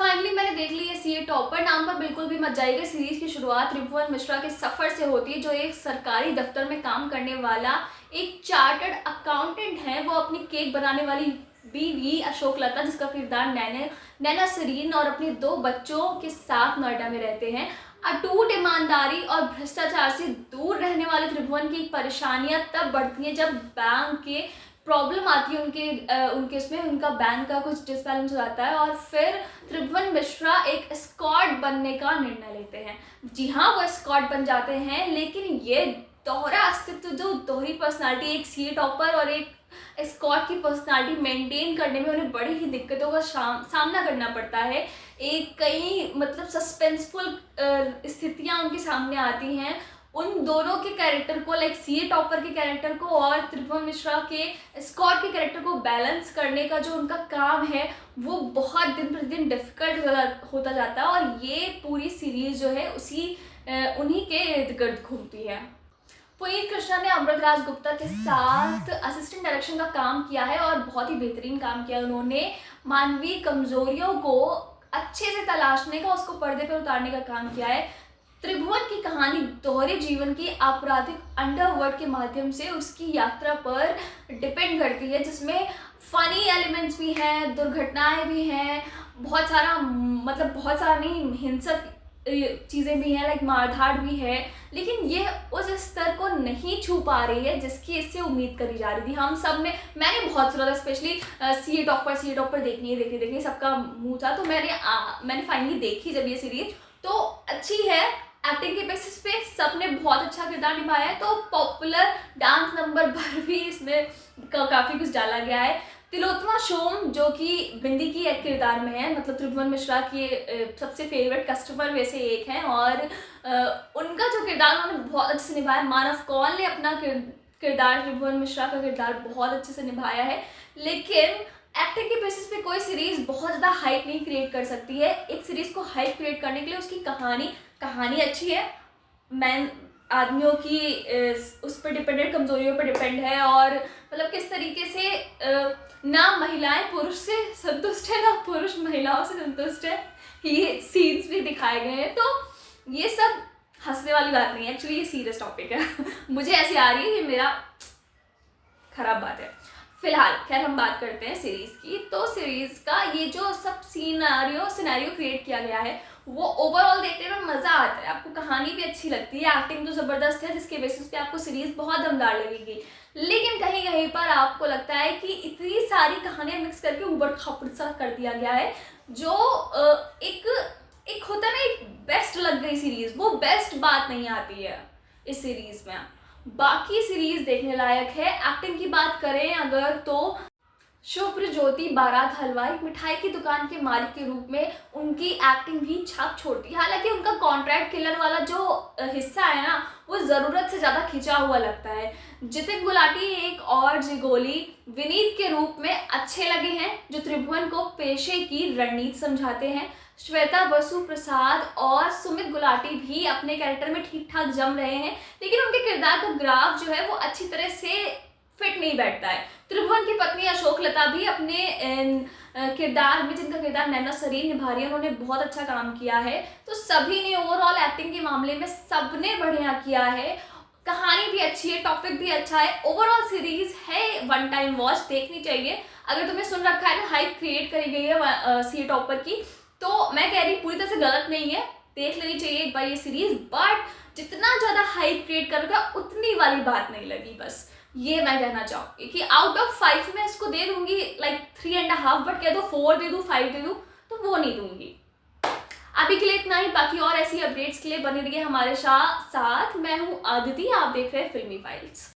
Finally मैंने देख ली है सीए टॉपर। नाम पर बिल्कुल भी मत जाइएगा। सीरीज की शुरुआत त्रिभुवन मिश्रा के सफर से होती है, जो एक सरकारी दफ्तर में काम करने वाला एक चार्टर्ड अकाउंटेंट है। वो अपनी केक बनाने वाली बीवी अशोक लता, जिसका किरदार नैना सरीन, और अपने 2 बच्चों के साथ नोएडा में रहते हैं। अटूट ईमानदारी और भ्रष्टाचार से दूर रहने वाले त्रिभुवन की परेशानियां तब बढ़ती हैं जब बैंक के प्रॉब्लम आती है उनके उसमें उनका बैंक का कुछ डिसबैलेंस हो जाता है, और फिर त्रिभुवन मिश्रा एक स्क्वाड बनने का निर्णय लेते हैं। जी हाँ, वो स्क्वाड बन जाते हैं, लेकिन ये दोहरा अस्तित्व, जो दोहरी पर्सनालिटी, एक सीए टॉपर और एक स्क्वाड की पर्सनालिटी मेंटेन करने में उन्हें बड़ी ही दिक्कतों का सामना करना पड़ता है। एक कई मतलब सस्पेंसफुल स्थितियां उनके सामने आती हैं। उन दोनों के कैरेक्टर को, लाइक सीए टॉपर के कैरेक्टर को और त्रिभुवन मिश्रा के स्कॉट के कैरेक्टर को बैलेंस करने का जो उनका काम है, वो बहुत दिन प्रतिदिन डिफिकल्ट होता जाता है। और ये पूरी सीरीज जो है उन्हीं के इर्द गिर्द घूमती है। पुनीत कृष्णा ने अमृत राज गुप्ता के साथ असिस्टेंट डायरेक्शन का काम किया है और बहुत ही बेहतरीन काम किया। उन्होंने मानवीय कमजोरियों को अच्छे से तलाशने का, उसको पर्दे पर उतारने का काम किया है। त्रिभुवन की कहानी दोहरे जीवन की आपराधिक अंडरवर्ल्ड के माध्यम से उसकी यात्रा पर डिपेंड करती है, जिसमें फनी एलिमेंट्स भी हैं, दुर्घटनाएं भी हैं, बहुत सारा नहीं, हिंसक चीज़ें भी हैं, लाइक मारधाड़ भी है। लेकिन ये उस स्तर को नहीं छू पा रही है जिसकी इससे उम्मीद करी जा रही थी। हम सब ने, मैंने बहुत सुना था, स्पेशली सीए टॉपर देखनी सबका मुंह था। तो मैंने फाइनली देखी जब ये सीरीज, तो अच्छी है। एक्टिंग के बेसिस पे सबने बहुत अच्छा किरदार निभाया है। तो पॉपुलर डांस नंबर पर भी इसमें काफ़ी कुछ डाला गया है। तिलोत्तमा सोम, जो कि बिंदी की एक किरदार में है, मतलब त्रिभुवन मिश्रा के सबसे फेवरेट कस्टमर में से एक हैं, और उनका जो किरदार उन्होंने बहुत अच्छे से निभाया। मानव कौल ने अपना किरदार, त्रिभुवन मिश्रा का किरदार बहुत अच्छे से निभाया है। लेकिन एक्टिंग के बेसिस पे कोई सीरीज बहुत ज़्यादा हाइप नहीं क्रिएट कर सकती है। एक सीरीज को हाइप क्रिएट करने के लिए उसकी कहानी अच्छी है, मैन आदमियों की उस पर डिपेंडेंट कमजोरियों पर डिपेंड है, और मतलब किस तरीके से ना महिलाएं पुरुष से संतुष्ट है, ना पुरुष महिलाओं से संतुष्ट है, ये सीन्स भी दिखाए गए हैं। तो ये सब हंसने वाली बात नहीं है, एक्चुअली ये सीरियस टॉपिक है। मुझे ऐसी आ रही है, ये मेरा खराब बात है। फिलहाल खैर हम बात करते हैं सीरीज की। तो सीरीज का ये जो सब सिनेरियो क्रिएट किया गया है, वो ओवरऑल देखने में मजा आता है। आपको कहानी भी अच्छी लगती है, एक्टिंग तो जबरदस्त है, जिसके बेसिस पे आपको सीरीज बहुत दमदार लगेगी। लेकिन कहीं कहीं पर आपको लगता है कि इतनी सारी कहानियां मिक्स करके उबड़ खाबड़ सा कर दिया गया है, जो एक होता है ना, एक बेस्ट लग गई सीरीज, वो बेस्ट बात नहीं आती है इस सीरीज में। बाकी सीरीज देखने लायक है। एक्टिंग की बात करें अगर, तो शुभ्र बारात हलवाई मिठाई की दुकान के मालिक के रूप में उनकी एक्टिंग भी छाप छोड़ती है। हालांकि उनका कॉन्ट्रैक्ट किलर वाला जो हिस्सा है ना, वो ज़रूरत से ज़्यादा खिंचा हुआ लगता है। जितिन गुलाटी एक और जिगोली विनीत के रूप में अच्छे लगे हैं, जो त्रिभुवन को पेशे की रणनीति समझाते हैं। श्वेता बसु प्रसाद और सुमित गुलाटी भी अपने कैरेक्टर में ठीक ठाक जम रहे हैं, लेकिन उनके किरदार का ग्राफ जो है वो अच्छी तरह से फिट नहीं बैठता है। त्रिभुवन की पत्नी अशोक लता भी अपने किरदार में, जिनका किरदार नैना सरीन निभा रही है, उन्होंने बहुत अच्छा काम किया है। तो सभी ने ओवरऑल एक्टिंग के मामले में सबने बढ़िया किया है। कहानी भी अच्छी है, टॉपिक भी अच्छा है। ओवरऑल सीरीज है वन टाइम वॉच, देखनी चाहिए। अगर तुम्हें सुन रखा है ना, हाइप क्रिएट करी गई है सी टॉपर की, तो मैं कह रही पूरी तरह से गलत नहीं है, देख लेनी चाहिए एक बार ये सीरीज। बट जितना ज़्यादा हाइप क्रिएट करोगे उतनी वाली बात नहीं लगी, बस ये मैं कहना चाहूँगी कि आउट ऑफ 5 मैं इसको दे दूंगी लाइक 3.5, बट कह दो 4 दे दूँ, 5 दे दूँ, तो वो नहीं दूंगी। अभी के लिए इतना ही। बाकी और ऐसी अपडेट्स के लिए बने रहिए हमारे साथ। मैं हूँ आदिति, आप देख रहे हैं फिल्मी फाइल्स।